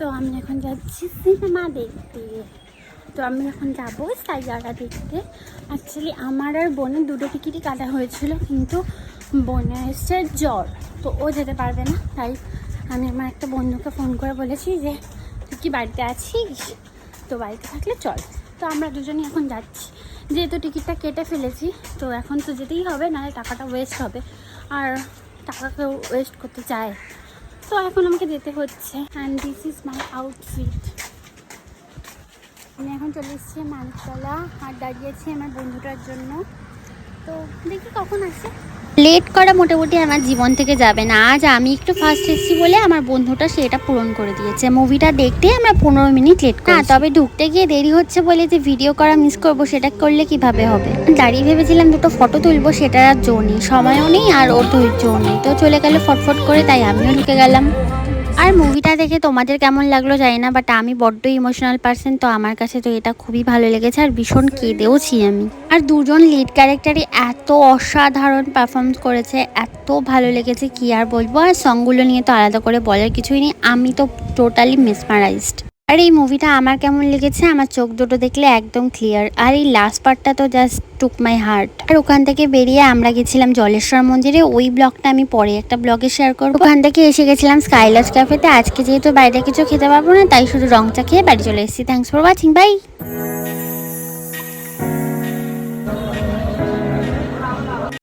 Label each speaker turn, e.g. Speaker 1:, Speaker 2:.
Speaker 1: So আমি এখন যাচ্ছি সিনেমা দেখতে। তো আমি এখন যাবো সাইয়ারা দেখতে। অ্যাকচুয়ালি আমার আর বোনের দুটো টিকিটই কাটা হয়েছিল, কিন্তু বোনের এসছে জ্বর, তো ও যেতে পারবে না। তাই আমি আমার একটা বন্ধুকে ফোন করে বলেছি যে তুই কি বাড়িতে আছিস, তো বাড়িতে থাকলে চল। তো আমরা দুজনই এখন যাচ্ছি, যেহেতু টিকিটটা কেটে ফেলেছি তো এখন তো যেতেই হবে, নাহলে টাকাটা ওয়েস্ট হবে, আর টাকা কেউ ওয়েস্ট করতে চায়। তো এখন আমাকে যেতে হচ্ছে। And this is my outfit. আমি এখন চলে এসেছি মানিকতলা আর দাঁড়িয়েছি আমার বন্ধুটার জন্য। তো দেখি কখন আসে। লেট করা মোটামুটি আমার জীবন থেকে যাবে না। আজ আমি একটু ফার্স্ট এসেছি বলে আমার বন্ধুটা সেটা পূরণ করে দিয়েছে। মুভিটা দেখতে আমরা 15 মিনিট লেট করি। না, তবে ঢুকতে গিয়ে দেরি হচ্ছে বলে যে ভিডিও করা মিস করবো, সেটা করলে কিভাবে হবে। দাঁড়িয়ে ভেবেছিলাম দুটো ফটো তুলবো, সেটার আর জো নেই, সময়ও নেই আর ওর ধৈর্যও নেই। তো চলে গেল ফটফট করে, তাই আমিও ঢুকে গেলাম। আর মুভিটা দেখে তোমাদের কেমন লাগলো জানি না, বাট আমি বড্ড ইমোশনাল পার্সন, তো আমার কাছে তো এটা খুবই ভালো লেগেছে আর ভীষণ কেঁদেওছি আমি। আর দুজন লিড ক্যারেক্টারই এত অসাধারণ পারফর্ম করেছে, এত ভালো লেগেছে কি আর বলবো। আর সংগুলো নিয়ে তো আলাদা করে বলার কিছুই নেই, আমি তো টোটালি মেসমারাইজড। আর এই মুভিটা আমার কেমন লেগেছে, আমার চোখ দুটো দেখলে একদম ক্লিয়ার। আর এই লাস্ট পার্টটা তো জাস্ট টুক মাই হার্ট। আর ওখান থেকে বেরিয়ে আমরা গেছিলাম জলেশ্বর মন্দিরে। ওই ব্লগটা আমি পরে একটা ব্লগে শেয়ার করবো। ওখান থেকে এসে গেছিলাম স্কাইলাস ক্যাফেতে। আজকে যেহেতু বাইরে কিছু খেতে পারবো না, তাই শুধু রং চা খেয়ে বাড়ি চলে এসেছি। Thanks for watching, by.